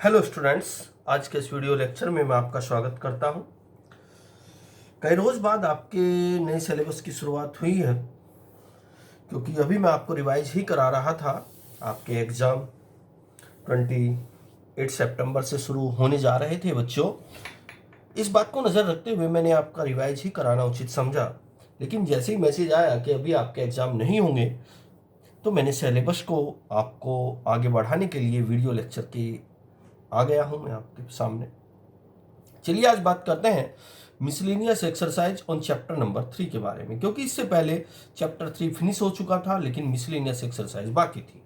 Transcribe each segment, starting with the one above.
Hello students, आज के इस वीडियो लेक्चर में मैं आपका स्वागत करता हूं। कई रोज़ बाद आपके नए सिलेबस की शुरुआत हुई है, क्योंकि अभी मैं आपको रिवाइज ही करा रहा था। आपके एग्ज़ाम 28 सितंबर से शुरू होने जा रहे थे बच्चों। इस बात को नज़र रखते हुए मैंने आपका रिवाइज ही कराना उचित समझा, लेकिन जैसे ही मैसेज आया कि अभी आपके एग्ज़ाम नहीं होंगे, तो मैंने सिलेबस को आपको आगे बढ़ाने के लिए वीडियो लेक्चर के आ गया हूं मैं आपके सामने। चलिए आज बात करते हैं miscellaneous exercise on chapter number 3 के बारे में, क्योंकि इससे पहले चैप्टर 3 फिनिश हो चुका था, लेकिन मिसलेनियस एक्सरसाइज बाकी थी।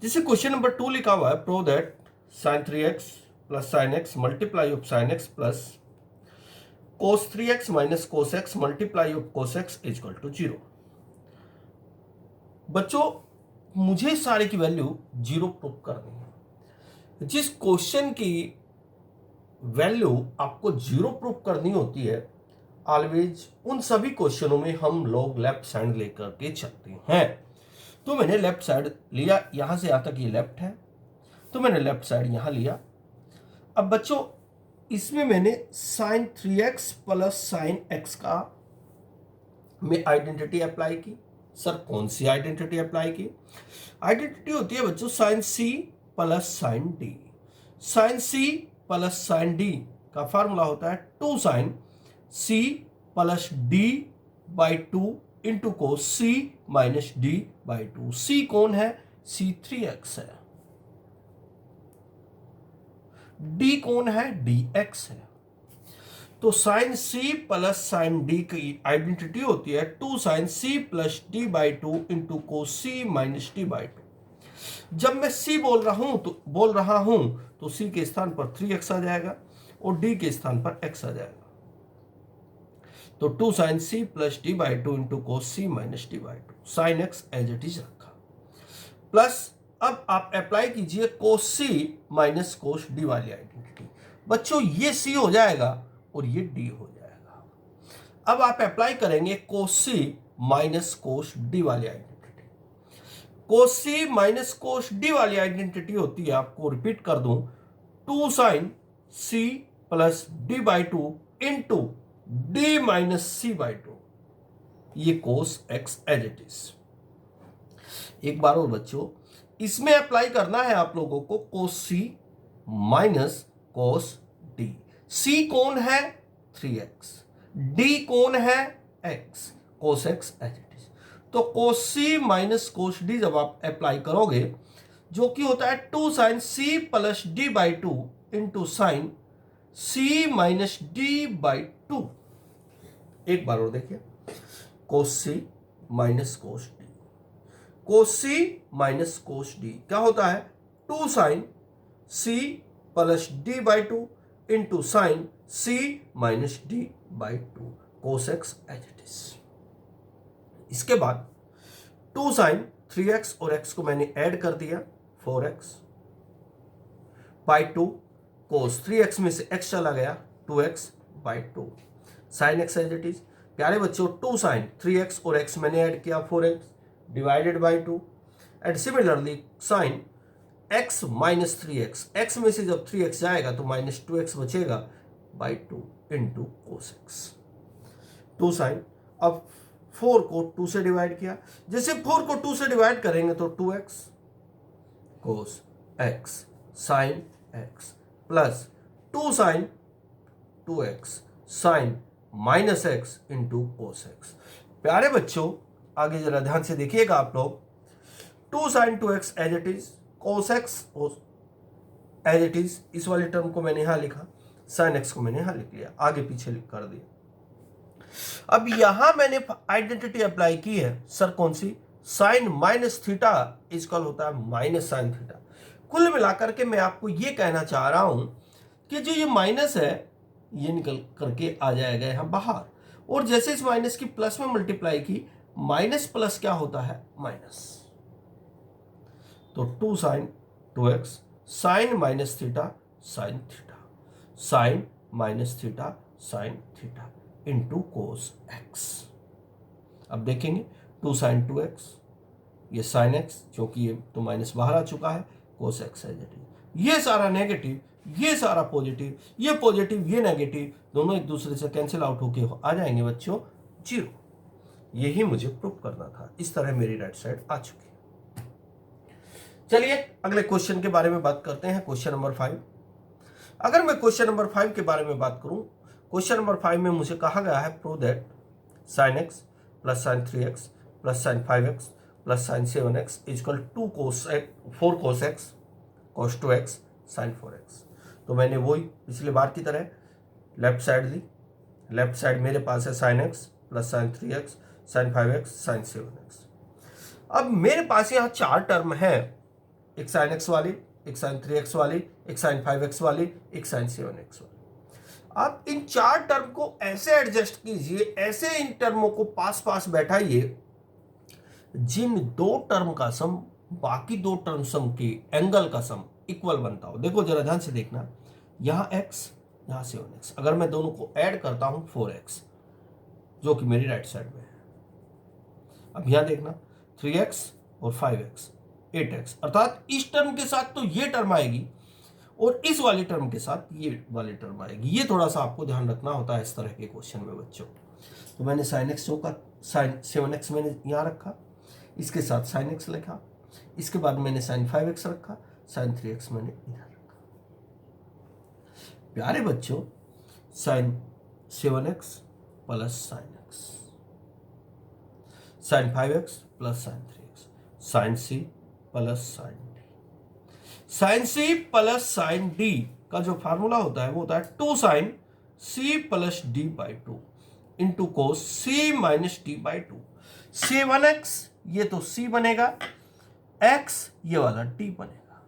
जैसे क्वेश्चन नंबर 2 लिखा हुआ है, prove that sin 3x plus sin x multiply of sin x plus cos 3x minus cos x multiply of cos x is equal to 0। बच्चों, मुझे सारे की वैल्यू 0 प्रूव करनी है। जिस क्वेश्चन की वैल्यू आपको 0 प्रूव करनी होती है, ऑलवेज उन सभी क्वेश्चनों में हम लोग लेफ्ट साइड लेकर के चलते हैं। तो मैंने लेफ्ट साइड लिया, यहां से यहां तक ये लेफ्ट है, तो मैंने लेफ्ट साइड यहां लिया। अब बच्चों, इसमें मैंने sin 3x plus sign x का में आइडेंटिटी अप्लाई की। सर कौन सी आइडेंटिटी अप्लाई की? आइडेंटिटी होती है बच्चों sin c plus sine d। sin c plus sine d का फार्मूला होता है 2 sin c plus d by 2 into cos c minus d by 2। c कौन है? c 3x है। d कौन है? dx है। तो sine c plus sine d की आइडेंटिटी होती है 2 sin c plus d by 2 into cos c minus d by 2। जब मैं c बोल रहा हूं तो c के स्थान पर 3x आ जाएगा और d के स्थान पर x आ जाएगा। तो 2 sin c plus d by 2 into cos c minus d by 2, sine x as it is रखा। प्लस अब आप अप्लाई कीजिए cos c minus cos d वाली आइडेंटिटी। बच्चों, ये c हो जाएगा और ये d हो जाएगा। अब आप अप्लाई करेंगे कोस c माइनस कोस d वाली आइडेंटिटी। कोस c माइनस कोस d वाली आइडेंटिटी होती है, आपको रिपीट कर दूं, 2 sin c plus d by 2 into d minus c by 2, ये कोस x एज इट इज। एक बार और बच्चों, इसमें अप्लाई करना है आप लोगों को cos c minus cos d। c कौन है? 3x। d कौन है? x। Cos x as it is. तो cos c minus cos d जब आप अप्लाई करोगे, जो कि होता है 2 sin c plus d by 2 into sine c minus d by 2। एक बार और देखिए, cos c minus cos d। Cos c minus cos d क्या होता है? 2 sin c plus d by 2 into sine c minus d by 2, cos x as it is. इसके बाद 2 sin 3x और x को मैंने ऐड कर दिया, 4x बाई 2, कोस 3x में से x चला गया, 2x by 2, sine x as it is. प्यारे बच्चों, 2 sin 3x और x मैंने ऐड किया, 4x divided by 2, and similarly sign x minus 3x, x में से जब 3x जाएगा तो माइनस 2x बचेगा by 2 into cos x। 2 sine, अब 4 को 2 से डिवाइड किया, जैसे 4 को 2 से डिवाइड करेंगे तो 2x cos x sine x plus 2 sine 2x sine minus x into cos x। प्यारे बच्चों, आगे जरा ध्यान से देखिएगा आप लोग, 2 sine 2x as it is, cos x as it is, इस वाले टर्म को मैंने यहां लिखा, साइन x को मैंने यहां लिख लिया, आगे पीछे लिख कर दिया। अब यहां मैंने आइडेंटिटी अप्लाई की है, सर कौन सी? साइन माइनस थीटा इक्वल होता है माइनस साइन थीटा। कुल मिलाकर के मैं आपको यह कहना चाह रहा हूं कि जो ये माइनस है, ये निकल करके आ जाएगा यहां बाहर, और जैसे इस माइनस की प्लस में मल्टीप्लाई की, माइनस प्लस क्या होता है? माइनस। तो 2 sine 2x sine minus theta sine theta, sine minus theta sine theta into cos x। अब देखेंगे 2 साइन 2x, ये साइन x, क्योंकि ये तो माइनस बाहर आ चुका है, कोस x एज इट इज, ये सारा नेगेटिव, ये सारा पॉजिटिव, ये पॉजिटिव ये नेगेटिव, दोनों एक दूसरे से कैंसिल आउट होके आ जाएंगे बच्चों जीरो। यही मुझे प्रूव करना था। इस तरह मेरी राइट साइड आ चुकी है। चलिए अगले क्वेश्चन के बारे में बात करते हैं, क्वेश्चन नंबर 5। अगर मैं क्वेश्चन नंबर 5 के बारे में बात करूं, क्वेश्चन नंबर 5 में मुझे कहा गया है prove that sin x plus sin 3x plus sin 5x plus sin 7x equal 2 cos 4 cos x cos 2x sin 4x। तो मैंने वही पिछली बार की तरह लेफ्ट साइड ली। लेफ्ट साइड मेरे पास है sin x plus sin 3x sin 5x sin 7x। अब मेरे पास यहाँ 4 टर्म है, एक sin x वाली, एक sin 3x वाली, एक sin 5x वाली, एक sin 7x वाली। आप इन 4 टर्म को ऐसे एडजस्ट कीजिए, ऐसे इन टर्मों को पास पास बैठाइए जिन 2 टर्म का सम बाकी 2 टर्म सम के एंगल का सम इक्वल बनता हो। देखो जरा ध्यान से देखना, यहां x, यहां 7x, अगर मैं दोनों को ऐड करता हूं 4x जो कि मेरी राइट साइड में है। अब यहां देखना 3x और 5x 8x, अर्थात इस टर्म के साथ तो ये टर्म आएगी और इस वाले टर्म के साथ ये वाली टर्म आएगी। ये थोड़ा सा आपको ध्यान रखना होता है इस तरह के क्वेश्चन में बच्चों। तो मैंने sin x का sin 7x मैंने यहाँ रखा, इसके साथ sin x लिखा, इसके बाद मैंने sin 5x रखा, sin 3x मैंने इधर रखा। प्यारे बच्चों, sin 7x plus sin x, sin 5x plus sin 3x, sin c plus sin d। sin c plus sin d का जो फार्मूला होता है वो होता है 2 sin c plus d by 2 into cos c minus d by 2। 7x ये तो c बनेगा, x ये वाला d बनेगा।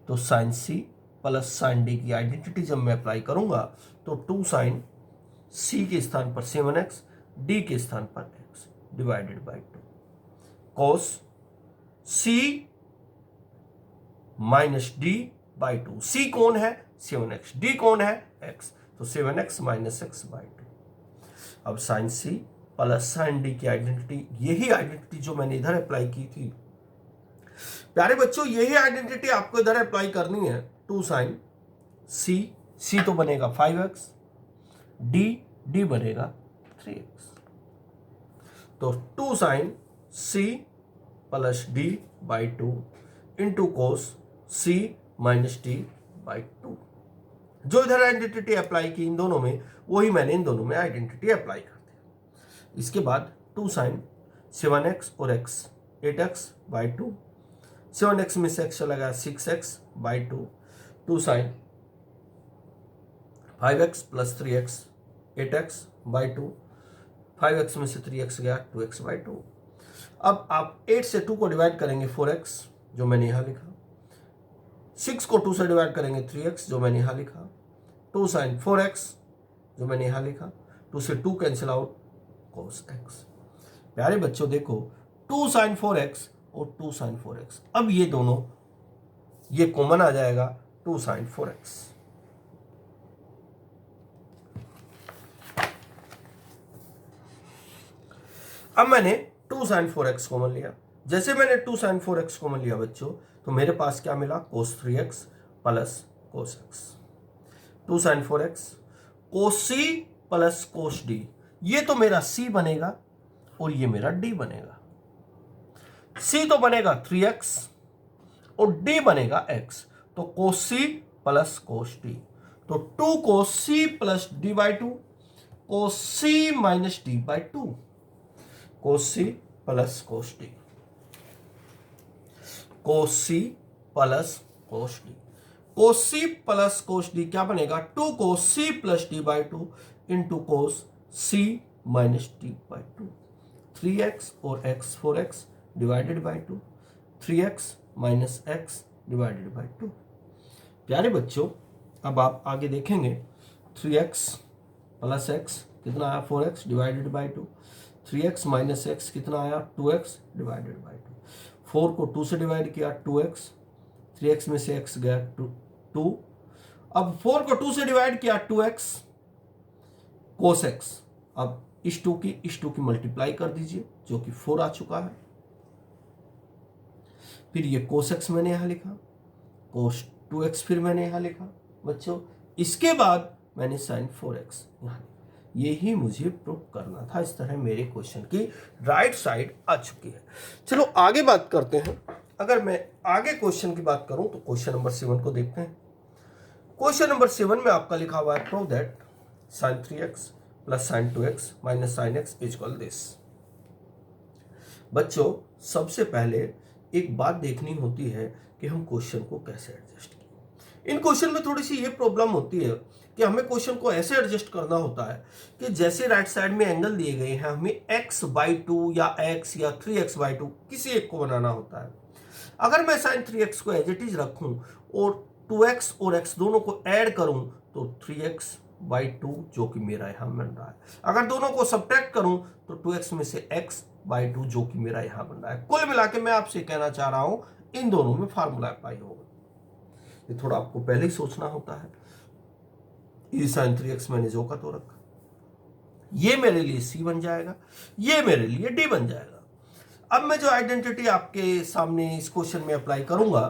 तो sin c plus sin d की आइडेंटिटी जब मैं अप्लाई करूंगा तो 2 sin c के स्थान पर 7x, d के स्थान पर x divided by 2 cos c minus d by 2। सी कौन है 7x, डी कौन है x, तो 7x माइनस एक्स बाई 2। अब sine c plus sine d की आइडेंटिटी, यही आइडेंटिटी जो मैंने इधर अप्लाई की थी प्यारे बच्चों, यही आइडेंटिटी आपको इधर अप्लाई करनी है। 2 साइन सी, सी तो बनेगा 5x, डी, डी बनेगा 3x। तो 2 sine c plus d by 2 into cos c minus d by 2। जो इधर आइडेंटिटी अप्लाई की इन दोनों में, वही मैंने इन दोनों में आइडेंटिटी अप्लाई कर दी। इसके बाद 2 साइन 7x और x 8x बाई 2, 7x में से x चला गया 6x by 2, 2 sign 5x plus 3x 8x by 2, 5x में से 3x गया 2x बाई 2। अब आप 8 से 2 को डिवाइड करेंगे 4x जो मैंने यहां लिखा, 6 को 2 से डिवाइड करेंगे 3x जो मैंने यहां लिखा, 2 साइन 4x जो मैंने यहां लिखा, 2 से 2 कैंसिल आउट cos x। प्यारे बच्चों देखो 2 साइन 4x और 2 साइन 4x, अब ये दोनों ये कॉमन आ जाएगा 2 साइन 4x। अब मैंने 2 साइन 4x कॉमन लिया। जैसे मैंने 2 साइन 4x कॉमन लिया बच्चों, तो मेरे पास क्या मिला cos 3x plus cos x। 2 sine 4x cos c plus cos d, ये तो मेरा c बनेगा और ये मेरा d बनेगा। c तो बनेगा 3x और d बनेगा x, तो cos c plus cos d, तो 2 cos c plus d by 2, cos c minus d by 2, cos c plus cos d, cos c plus cos d। cos c plus cos d क्या बनेगा 2 cos c plus d by 2 into cos c minus d by 2, 3x और x 4x divided by 2, 3x minus x divided by 2। प्यारे बच्चों अब आप आगे देखेंगे 3x plus x कितना आया 4x divided by 2, 3x minus x कितना आया 2x डिवाइडेड बाई 2, 4 को 2 से डिवाइड किया 2x, 3x में से x गया 2, अब 4 को 2 से डिवाइड किया 2x cos x। अब इस 2 की मल्टीप्लाई कर दीजिए जो कि 4 आ चुका है। फिर ये cos x मैंने यहां लिखा, cos 2x फिर मैंने यहाँ लिखा बच्चों, इसके बाद मैंने साइन 4x यहाँ लिखा। यही मुझे प्रूव करना था। इस तरह मेरे क्वेश्चन की राइट साइड आ चुकी है। चलो आगे बात करते हैं। अगर मैं आगे क्वेश्चन की बात करूं तो क्वेश्चन नंबर 7 को देखते हैं। क्वेश्चन नंबर 7 में आपका लिखा हुआ है prove that sine 3x plus sine 2x minus sine x is equal this. बच्चों सबसे पहले एक बात देखनी होती है कि हम क्वेश्चन को कैसे एडजस्ट करें। इन क्वेश्चन में थोड़ी सी ये प्रॉब्लम होती है कि हमें क्वेश्चन को ऐसे एडजस्ट करना होता है कि जैसे राइट साइड में एंगल दिए गए हैं, हमें x/2 या x या 3x/2 किसी एक को बनाना होता है। अगर मैं साइन 3x को एज इट इज रखूं और 2x और x दोनों को ऐड करूं तो 3x/2 जो कि मेरा यहां बन रहा है। अगर दोनों को सब्ट्रैक्ट करूं तो 2x में से x/2 जो कि मेरा यहां बन रहा है। कुल मिला के मैं आपसे कहना चाह रहा हूं इन दोनों में फार्मूला अप्लाई होगा। ये थोड़ा आपको पहले ही सोचना होता है। ये साइन 3x मैंने जो का तो रखा, ये मेरे लिए c बन जाएगा, ये मेरे लिए d बन जाएगा। अब मैं जो आइडेंटिटी आपके सामने इस क्वेश्चन में अप्लाई करूंगा,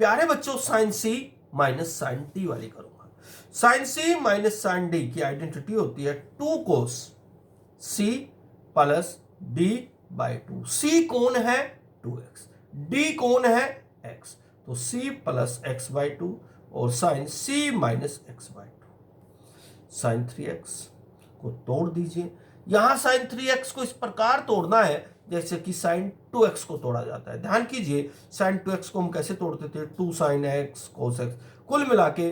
प्यारे बच्चों sine c minus sine d वाली करूंगा। Sine c minus sine d की आइडेंटिटी होती है 2 cos c plus d/2। c कौन है 2x, d कौन है x, तो c प्लस x/2 और sign c minus x/2। Sign 3x को तोड़ दीजिए। यहां साइन 3x को इस प्रकार तोड़ना है जैसे कि साइन 2x को तोड़ा जाता है। ध्यान कीजिए साइन 2x को हम कैसे तोड़ते थे, 2 sin x cos x। कुल मिला के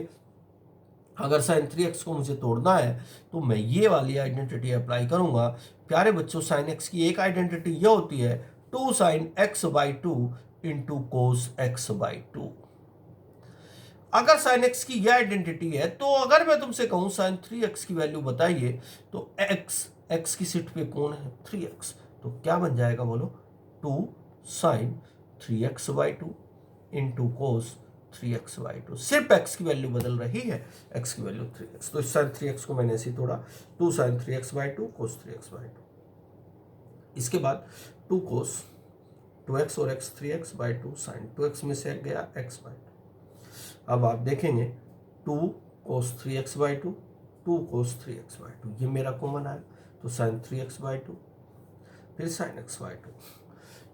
अगर साइन 3x को मुझे तोड़ना है तो मैं ये वाली आइडेंटिटी अप्लाई करूंगा। प्यारे बच्चों साइन x की एक आइडेंटिटी ये होती है 2 sin x/2 into cos x/2। अगर साइन x की यह आइडेंटिटी है तो अगर मैं तुमसे कहूं साइन 3x की वैल्यू बताइए तो x की सीट पे कौन है 3x, तो क्या बन जाएगा बोलो 2 sin 3x/2 into cos 3x/2। सिर्फ x की वैल्यू बदल रही है, x की वैल्यू 3x। तो इस साइन 3x को मैंने ऐसे तोड़ा 2 sin 3x/2 कोस 3x/2। इसके बाद 2 कोस 2x और x 3x/2 साइन 2x में से गया x/2। अब आप देखेंगे 2 cos 3x/2 2 cos 3x/2 ये मेरा कॉमन आया, तो साइन 3x/2 फिर साइन x/2।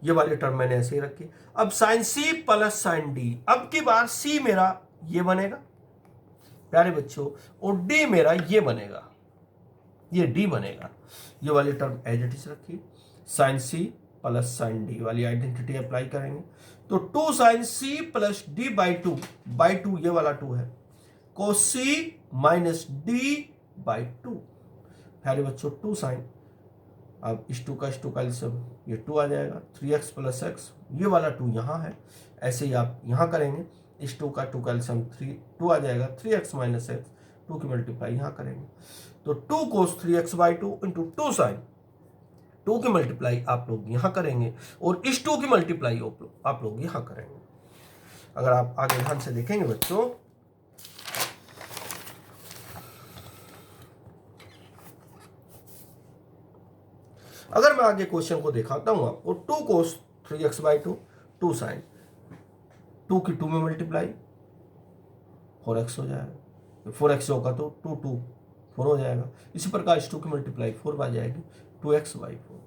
ये वाली टर्म मैंने ऐसे ही रखी। अब sine c plus sine d, अब की बार c मेरा ये बनेगा प्यारे बच्चों और d मेरा ये बनेगा, ये d बनेगा। ये वाली टर्म एज इट इज रखी। Sine c plus sine d वाली आइडेंटिटी अप्लाई करेंगे तो 2 sin c प्लस d/2 ये वाला 2 है, cos c माइनस d/2। प्यारे बच्चों 2 sin, अब इस 2 का इस 2 का ये 2 आ जाएगा, 3x प्लस x ये वाला 2 यहाँ है। ऐसे ही आप यहाँ करेंगे, इस 2 का 2 का 2 आ जाएगा, 3x माइनस x 2 की मल्टीप्लाई यहाँ करेंगे तो 2 cos 3x/2 इंटू 2 sin 2 की मल्टीप्लाई आप लोग यहां करेंगे और इस 2 की मल्टीप्लाई आप लोग यहां करेंगे। अगर आप आगे ध्यान से देखेंगे बच्चों, अगर मैं आगे क्वेश्चन को दिखाता हूं आपको 2 cos 3x/2 2 sin 2 की 2 में मल्टीप्लाई 4x हो जाएगा, 4x होगा तो 2 2 4 हो जाएगा। इसी प्रकार इस 2 की मल्टीप्लाई 4 आ जाएगी 2x/4।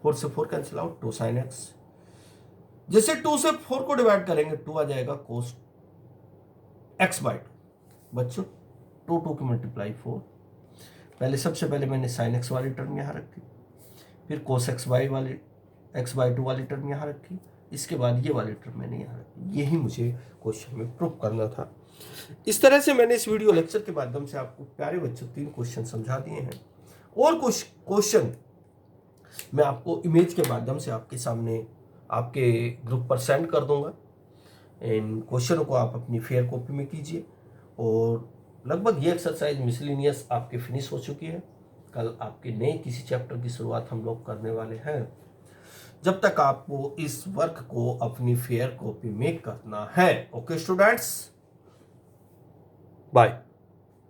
4 से 4 कैंसिल आउट 2 sin x। जैसे 2 से 4 को डिवाइड करेंगे 2 आ जाएगा cos x/2। बच्चों 2 की मल्टीप्लाई 4। पहले सबसे पहले मैंने sin x वाली टर्म यहाँ रखी, फिर cos x/2 वाली टर्म यहाँ रखी, इसके बाद ये वाली टर्म मैंने यहाँ रखी। यही मुझे क्वेश्चन में प्रूव करना था। इस तरह से मैंने इस वीडियो लेक्चर के माध्यम से आपको प्यारे बच्चों 3 क्वेश्चन समझा दिए हैं और कुछ क्वेश्चन मैं आपको इमेज के माध्यम से आपके सामने आपके ग्रुप पर सेंड कर दूंगा। इन क्वेश्चनों को आप अपनी फेयर कॉपी में कीजिए और लगभग ये एक्सरसाइज मिसलिनियस आपकी फिनिश हो चुकी है। कल आपके नए किसी चैप्टर की शुरुआत हम लोग करने वाले हैं। जब तक आपको इस वर्क को अपनी फेयर कॉपी में करना है। Okay students, bye.